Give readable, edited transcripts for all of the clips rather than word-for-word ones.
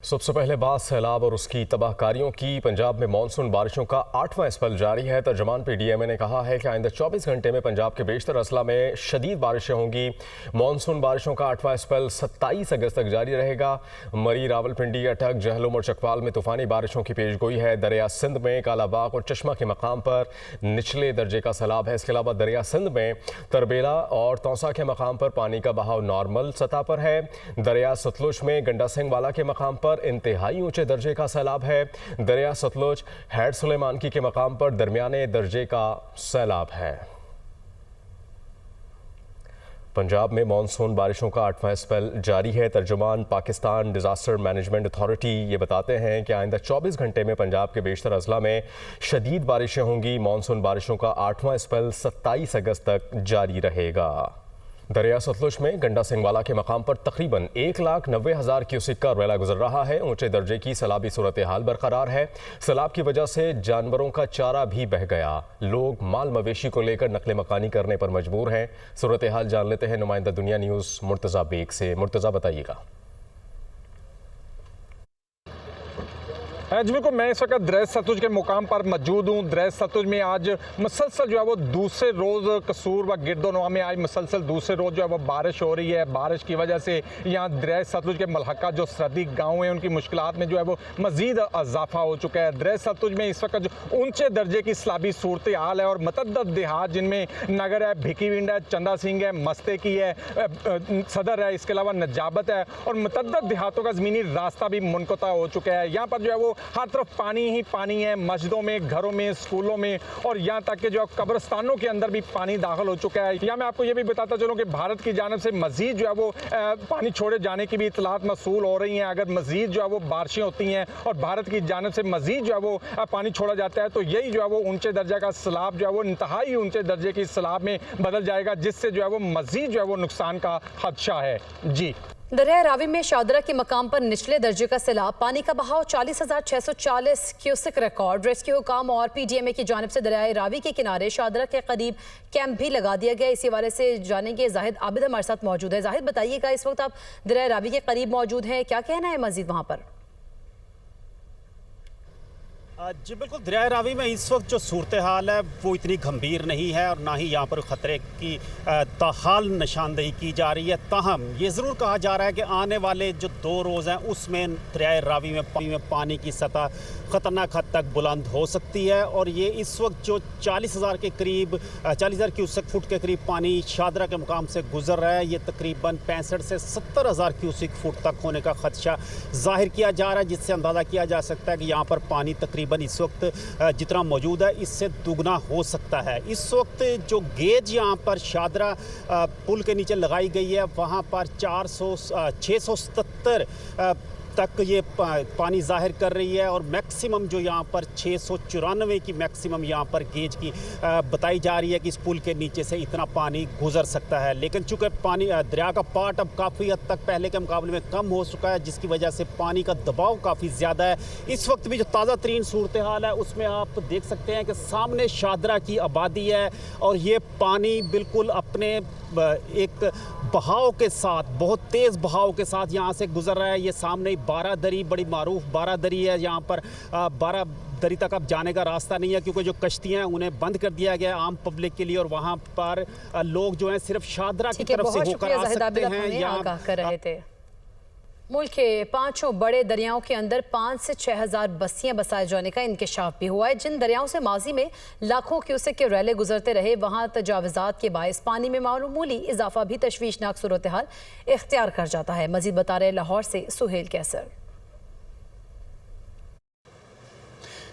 सबसे पहले बात सैलाब और उसकी तबाहकारियों की। पंजाब में मानसून बारिशों का 8वां स्पेल जारी है। तर्जमान पीडीएमए ने कहा है कि आइंदा 24 घंटे में पंजाब के बेशतर अजला में शदीद बारिशें होंगी। मानसून बारिशों का 8वां स्पेल 27 अगस्त तक जारी रहेगा। मरी, रावलपिंडी, अटक, जहलुम और चकवाल में तूफानी बारिशों की पेशगोई है। दरिया सिंध में कालाबाग और चश्मा के मकाम पर निचले दर्जे का सैलाब है। इसके अलावा दरिया सिंध में तरबेला और तौसा के मकाम पर पानी का बहाव नॉर्मल सतह पर है। दरिया सतलुज में गंडा सिंह वाला के मकाम पर इंतहाई ऊंचे दर्जे का सैलाब है। दरिया सतलुज हैड सुलेमानकी के मकाम पर दरमियाने दर्जे का सैलाब है। पंजाब में मानसून बारिशों का 8वां स्पेल जारी है। तर्जुमान पाकिस्तान डिजास्टर मैनेजमेंट अथॉरिटी ये बताते हैं कि आइंदा 24 घंटे में पंजाब के बेशतर अजला में शदीद बारिशें होंगी। मानसून बारिशों का 8वां स्पेल 27 अगस्त तक जारी रहेगा। दरिया सतलुज में गंडा सिंहवाला के मकाम पर तकरीबन 1,90,000 क्यूसिक का रैला गुजर रहा है। ऊंचे दर्जे की सैलाबी सूरत हाल बरकरार है। सैलाब की वजह से जानवरों का चारा भी बह गया। लोग माल मवेशी को लेकर नकले मकानी करने पर मजबूर हैं। सूरत हाल जान लेते हैं नुमाइंदा दुनिया न्यूज़ मुर्तज़ा बेग से। मुर्तज़ा, बताइएगा। जी बिल्कुल, मैं इस वक्त दरिया सतलुज के मुकाम पर मौजूद हूँ। दरिया सतलुज में आज मुसलसल जो है वो दूसरे रोज़ कसूर व गिरदोनवा में आज मुसलसल दूसरे रोज़ जो है वो बारिश हो रही है। बारिश की वजह से यहाँ दरिया सतलुज के मलहका जो सरहदी गाँव हैं उनकी मुश्किलात में जो है वो मज़ीद इजाफा हो चुका है। दरिया सतलुज में इस वक्त जो ऊँचे दर्जे की सैलाबी सूरत हाल है और मतअद्दद देहात जिनमें नगर है, भिकीविंड है, चंदा सिंह है, मस्ते की है, सदर है, इसके अलावा नजाबत है और मतअद्दद देहातों का ज़मीनी रास्ता भी मुनक़ता हो चुका है। यहाँ पर जो है वो हर तरफ पानी ही पानी है। मस्जिदों में, घरों में, स्कूलों में और यहाँ तक कि जो कब्रिस्तानों के अंदर भी पानी दाखिल हो चुका है। यहाँ मैं आपको ये भी बताता चलूँ कि भारत की जानिब से मजीद जो है वो पानी छोड़े जाने की भी इतलात मसूल हो रही हैं। अगर मजीद जो है वो बारिशें होती हैं और भारत की जानिब से मजीद जो है वो पानी छोड़ा जाता है तो यही जो है वो ऊंचे दर्जे का सैलाब जो है वो इंतहाई ऊंचे दर्जे की सैलाब में बदल जाएगा, जिससे जो है वो मजीद जो है वो नुकसान का खदशा है। जी, दरिया रावी में शादरा के मकाम पर निचले दर्जे का सैलाब, पानी का बहाव 40,640 क्यूसिक रिकॉर्ड। रेस्क्यू हुकाम और पीडीएमए की जानिब से दरिया रावी के किनारे शादरा के करीब कैंप भी लगा दिया गया। इसी वाले से जानेंगे, जाहिद आबिद हमारे साथ मौजूद है। जाहिद, बताइएगा, इस वक्त आप दरिया रावी के करीब मौजूद हैं, क्या कहना है मजीद वहाँ पर? जी बिल्कुल, दरिया रावी में इस वक्त जो सूरत हाल है वो इतनी गंभीर नहीं है और ना ही यहाँ पर ख़तरे की ताहाल निशानदेही की जा रही है। ताहम ये ज़रूर कहा जा रहा है कि आने वाले जो 2 रोज़ हैं उसमें दरिया रावी में पानी की सतह ख़तरनाक हद तक बुलंद हो सकती है और ये इस वक्त जो 40,000 के करीब 40,000 क्यूसेक फुट के करीब पानी शादरा के मुकाम से गुजर रहा है, ये तकरीबन 65 से 70,000 क्यूसेक फुट तक होने का खदशा जाहिर किया जा रहा है, जिससे अंदाज़ा किया जा सकता है कि यहाँ पर पानी तकरीबन इस वक्त जितना मौजूद है इससे दुगना हो सकता है। इस वक्त जो गेज यहाँ पर शादरा पुल के नीचे लगाई गई है वहाँ पर 677 तक ये पानी जाहिर कर रही है और मैक्सिमम जो यहाँ पर 694 की मैक्सिमम यहाँ पर गेज की बताई जा रही है कि इस पुल के नीचे से इतना पानी गुजर सकता है। लेकिन चूँकि पानी दरिया का पार्ट अब काफ़ी हद तक पहले के मुकाबले में कम हो चुका है, जिसकी वजह से पानी का दबाव काफ़ी ज़्यादा है। इस वक्त भी जो ताज़ा तरीन सूरत हाल है उसमें आप देख सकते हैं कि सामने शादरा की आबादी है और ये पानी बिल्कुल अपने एक बहाव के साथ, बहुत तेज़ बहाव के साथ यहाँ से गुजर रहा है। ये सामने बारादरी, बड़ी मारूफ बारादरी है। यहाँ पर बारादरी तक अब जाने का रास्ता नहीं है क्योंकि जो कश्तियाँ हैं उन्हें बंद कर दिया गया आम पब्लिक के लिए और वहाँ पर लोग जो हैं सिर्फ शादरा की तरफ से होकर आ सकते हैं। यहाँ कर रहे थे मुल्क के 5 बड़े दरियाओं के अंदर 5 से 6,000 बस्तियां बसाए जाने का इंकशाफ भी हुआ है। जिन दरियाओं से माजी में लाखों क्यूसेक के रैले गुजरते रहे वहां तजावुजात के बायस पानी में मामूली इजाफा भी तशवीशनाक सूरत हाल इख्तियार कर जाता है। मजीद बता रहे लाहौर से सुहेल कैसर।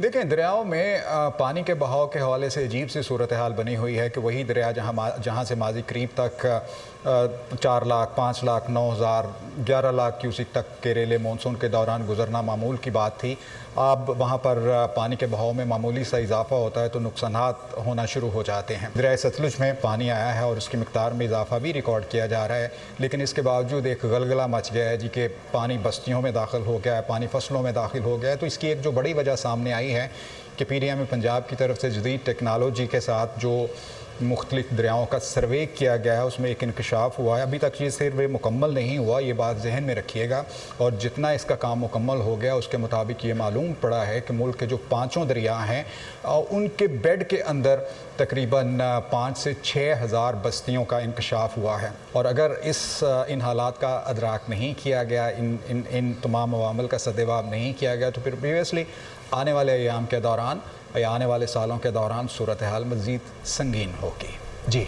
देखें, दरियाओं में पानी के बहाव के हवाले से अजीब सी सूरत हाल बनी हुई है कि वही दरिया जहाँ से माजी करीब तक 4 लाख, 5 लाख, 9,000, 11 लाख क्यूसिक तक के रेले मानसून के दौरान गुजरना मामूल की बात थी। अब वहाँ पर पानी के बहाव में मामूली सा इजाफा होता है तो नुकसानात होना शुरू हो जाते हैं। दरिया सतलुज में पानी आया है और उसकी मिकदार में इजाफा भी रिकॉर्ड किया जा रहा है, लेकिन इसके बावजूद एक गलगला मच गया है जी कि पानी बस्तियों में दाखिल हो गया है, पानी फसलों में दाखिल हो गया है। तो इसकी एक जो बड़ी वजह सामने आई है कि पीडीएमए पंजाब की तरफ से जदीद टेक्नोलॉजी के साथ जो मुख्तलिफ दरियाओं का सर्वे किया गया है, उसमें एक इंकशाफ हुआ है। अभी तक ये सर्वे मुकम्मल नहीं हुआ, ये बात जहन में रखिएगा। और जितना इसका काम मुकम्मल हो गया उसके मुताबिक ये मालूम पड़ा है कि मुल्क के जो 5 दरिया हैं उनके बेड के अंदर तकरीबन 5 से 6 हज़ार बस्तियों का इंकशाफ हुआ है। और अगर इन हालात का अदराक नहीं किया गया, इन तमाम अवामल का सद्देवाब नहीं किया गया, तो फिर प्रीवियसली आने वाले अयाम के दौरान या आने वाले सालों के दौरान सूरत हाल मज़ीद संगीन होगी। जी,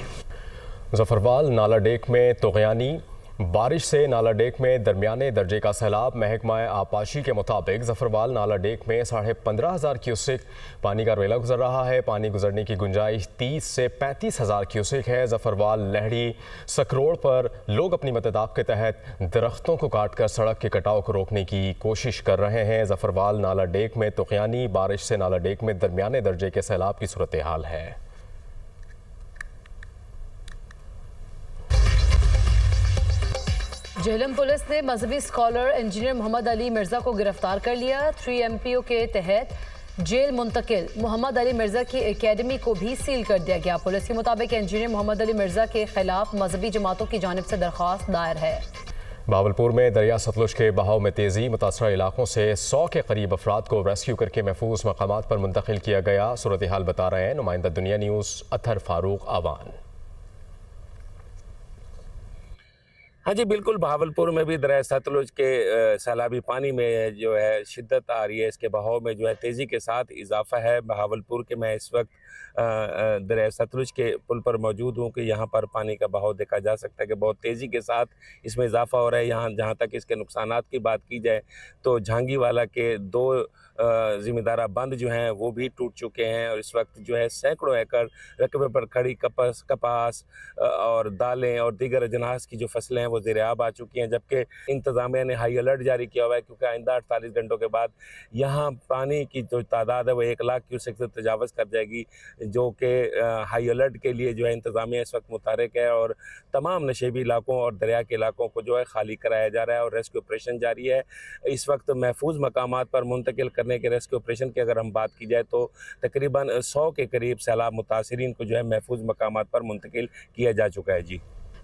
ज़फ़रवाल नाला डेक में तुग़यानी बारिश से नाला डेक में दरमियाने दर्जे का सैलाब। महकमा आबपाशी के मुताबिक ज़फ़रवाल नाला डेक में 15,500 क्यूसेक पानी का रेला गुजर रहा है। पानी गुजरने की गुंजाइश 30 से 35,000 क्यूसेक है। ज़फ़रवाल लहड़ी सकरोड़ पर लोग अपनी मददाब के तहत दरख्तों को काट कर सड़क के कटाव को रोकने की कोशिश कर रहे हैं। ज़फ़रवाल नाला डेक में तुग़यानी बारिश से नाला डेक में दरमियाने दर्जे के सैलाब की सूरत हाल है। झेलम पुलिस ने मजहबी स्कॉलर इंजीनियर मोहम्मद अली मिर्जा को गिरफ्तार कर लिया। 3MPO के तहत जेल मुंतकिल मोहम्मद अली मिर्जा की एकेडमी को भी सील कर दिया गया। पुलिस के मुताबिक इंजीनियर मोहम्मद अली मिर्जा के खिलाफ मजहबी जमातों की जानिब से दरख्वास्त दायर है। बावलपुर में दरिया सतलुज के बहाव में तेज़ी। मुतासरा इलाकों से 100 के करीब अफराद को रेस्क्यू करके महफूज मकामात पर मुंतकिल किया गया। सूरत हाल बता रहे हैं नुमाइंदा दुनिया न्यूज़ अतहर फारूक आवान। हाँ जी, बिल्कुल। भावलपुर में भी दरिया सतलुज के सैलाबी पानी में जो है शिद्दत आ रही है, इसके बहाव में जो है तेज़ी के साथ इजाफा है। भावलपुर के मैं इस वक्त दरिया सतलुज के पुल पर मौजूद हूँ कि यहाँ पर पानी का बहाव देखा जा सकता है कि बहुत तेज़ी के साथ इसमें इजाफा हो रहा है। यहाँ जहाँ तक इसके नुकसानात की बात की जाए तो झांगीवाला के 2 ज़िम्मेदारा बंद जो हैं वो भी टूट चुके हैं और इस वक्त जो है सैकड़ों एकड़ रकबे पर खड़ी कपास और दालें और दीगर अजनास की जो फसलें हैं वो ज़ेर-ए-आब आ चुकी हैं। जबकि इंतज़ामिया ने हाई अलर्ट जारी किया हुआ है क्योंकि आइंदा 48 घंटों के बाद यहाँ पानी की जो तादाद है वो 1 लाख क्यूसेक से तजावज़ कर जाएगी, जो कि हाई अलर्ट के लिए जो है इंतज़ामिया इस वक्त मुतहरिक है और तमाम नशेबी इलाकों और दरिया के इलाकों को जो है खाली कराया जा रहा है और रेस्क्यू ऑपरेशन जारी है। इस वक्त महफूज मकामात पर मुंतकिल करने के रेस्क्यू ऑपरेशन की अगर हम बात की जाए तो तकरीबन 100 के करीब सैलाब मुतासिरीन को जो है महफूज मकामात पर मुंतकिल किया जा चुका है। जी,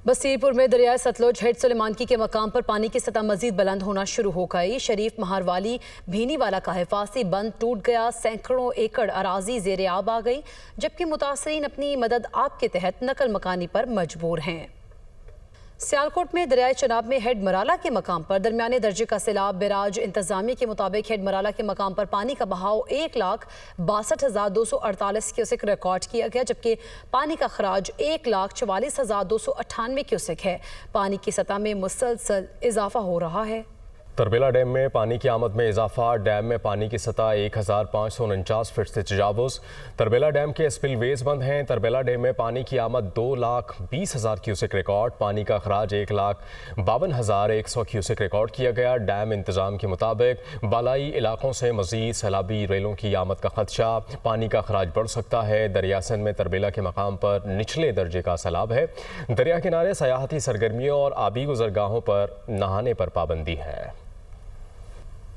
बसीरपुर में दरिया सतलुज हेड सुलेमानकी के मकाम पर पानी की सतह मजीद बुलंद होना शुरू हो गई। शरीफ महारवाली भीनीवाला का हिफाजी बंद टूट गया। सैकड़ों एकड़ अराजी ज़ेर आब आ गई, जबकि मुतासरीन अपनी मदद आप के तहत नकल मकानी पर मजबूर हैं। सियालकोट में दरियाए चनाब में हेड मराला के मकाम पर दरमियाने दर्जे का सैलाब। बिराज इंतजामिया के मुताबिक हेड मराला के मकाम पर पानी का बहाव 1,62,248 क्यूसेक रिकॉर्ड किया गया, जबकि पानी का खराज 1,44,298 क्यूसेक है। पानी की सतह में मुसलसल इजाफा हो रहा है। तरबेला डैम में पानी की आमद में इजाफा। डैम में पानी की सतह 1,549 फीट से तजावुज़। तरबेला डैम के स्पिलवेज बंद हैं। तरबेला डैम में पानी की आमद 2,20,000 क्यूसेक रिकॉर्ड। पानी का खराज 1,52,100 क्यूसेक रिकॉर्ड किया गया। डैम इंतजाम के मुताबिक बालाई इलाकों से मजीद सैलाबी रेलों की आमद का खदशा। पानी का खराज बढ़ सकता है। दरिया सिंध में तरबेला के मकाम पर निचले दर्जे का सैलाब है। दरिया किनारे सयाहती सरगर्मियों और आबी गुजरगाहों पर नहाने पर पाबंदी है।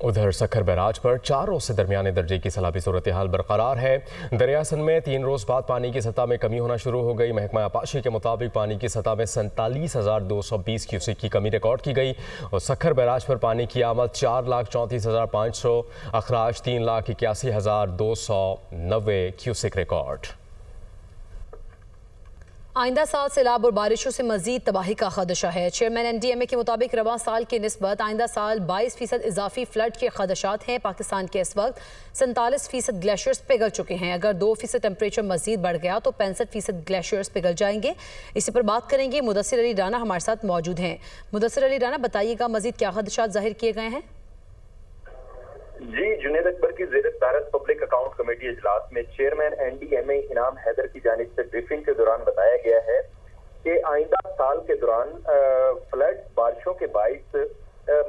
उधर सखर बैराज पर 4 रोज से दरमियाने दर्जे की सैलाबी सूरत हाल बरकरार है। दरिया सिंध में 3 रोज बाद पानी की सतह में कमी होना शुरू हो गई। महकमा आबपाशी के मुताबिक पानी की सतह में 47,220 क्यूसेक की कमी रिकॉर्ड की गई और सखर बैराज पर पानी की आमद 4,34,500, अखराज 3,81,290 क्यूसेक रिकॉर्ड। आइंदा साल सैलाब और बारिशों से मजीद तबाही का खदशा है। चेयरमैन NDMA के मुताबिक रवां साल की निस्बत आइंदा साल 22% इजाफी फ्लड के खदशात हैं। पाकिस्तान के इस वक्त 47% ग्लेशियर्स पिघल चुके हैं। अगर 2% टेम्परेचर मजीद बढ़ गया तो 65% ग्लेशियर्स पिघल जाएंगे। इसी पर बात करेंगे। मुदस्सिर अली राना हमारे साथ मौजूद हैं। मुदस्सिर अली राना, बताइएगा मजीद क्या खदशात जाहिर किए गए हैं? जी, जुनैद अकबर की ज़ेर-ए-सदारत पब्लिक अकाउंट कमेटी इजलास में चेयरमैन NDMA इनाम हैदर की जानिब से ब्रीफिंग के दौरान बताया गया है कि आइंदा साल के दौरान फ्लड बारिशों के बाइस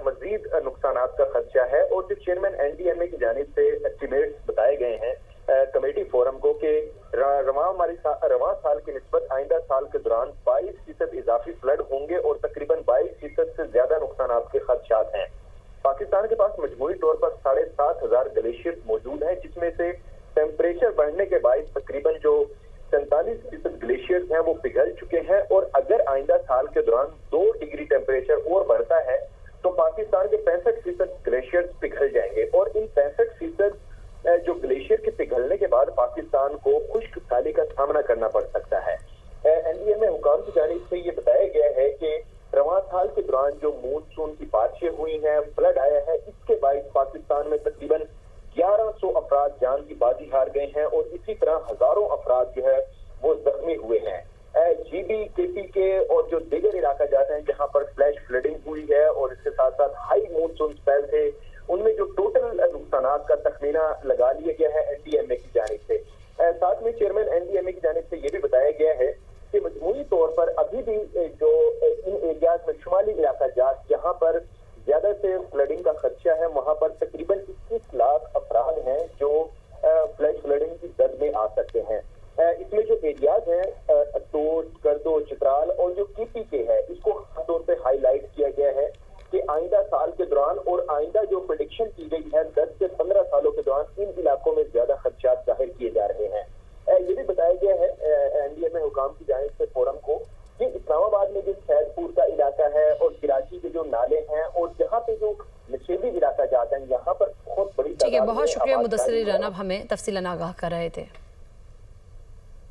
मजीद नुकसानात का खदशा है और जो चेयरमैन NDMA की जानिब से एस्टिमेट्स बताए गए हैं कमेटी फोरम को कि रवां साल की निस्बत आइंदा साल के दौरान 22% इजाफी फ्लड होंगे और तकरीबन 22% से ज्यादा नुकसानात के खदशात हैं। पाकिस्तान के पास मजमूई तौर पर 7,500 ग्लेशियर मौजूद हैं, जिसमें से टेम्परेचर बढ़ने के बाद तकरीबन जो 47% ग्लेशियर्स हैं वो पिघल चुके हैं, और अगर आइंदा साल के दौरान 2 डिग्री टेम्परेचर और बढ़ता है तो पाकिस्तान के 65% ग्लेशियर्स पिघल जाएंगे। और इन 65% जो ग्लेशियर के पिघलने के बाद पाकिस्तान को खुश्क साली का सामना करना पड़ सकता है। एनडीएमए हुकाम की जानिब से ये बताया गया है कि रवां साल के दौरान जो मानसून की बारिशें हुई हैं, फ्लड आया है, इसके बायस पाकिस्तान में तकरीबन 1100 अफराद जान की बाजी हार गए हैं और इसी तरह हजारों अफराद जो है वो जख्मी हुए हैं। जीबी, केपीके और जो दीगर इलाका जाते हैं जहां पर फ्लैश फ्लडिंग हुई है और इसके साथ साथ हाई मानसून स्पेल थे, उनमें जो टोटल नुकसानात का तखमीना लगा लिया गया है एनडीएमए की जानिब से। साथ में चेयरमैन एनडीएमए की जानिब से ये भी बताया गया है कि मजमूई तौर पर अभी भी जो इन एरियाज में शुमाली इलाका जात जहाँ पर ज्यादा से फ्लडिंग का खदशा है, वहां पर तकरीबन 21 लाख अफराद हैं जो फ्लैश फ्लडिंग की जद में आ सकते हैं। इसमें जो एरियाज हैं टोट, करदो, चित्राल और जो केपीके है, इसको खासतौर पे हाईलाइट किया गया है कि आइंदा साल के दौरान और आइंदा जो प्रेडिक्शन की गई है 10 से 15 सालों के दौरान इन इलाकों में ज्यादा खदशात जाहिर किए जा रहे हैं। ये भी बताया गया है एनडीएमए हुकाम की जानिब से फोरम को कि इस्लामाबाद में जो सैदपुर का इलाका है और कराची के जो नाले हैं और जहाँ पे जो नशेबी इलाका जाते हैं, यहाँ पर बहुत बड़ी ठीक है, बहुत शुक्रिया मुदस्सिर राना, हमें तफसीलन आगाह कर रहे थे।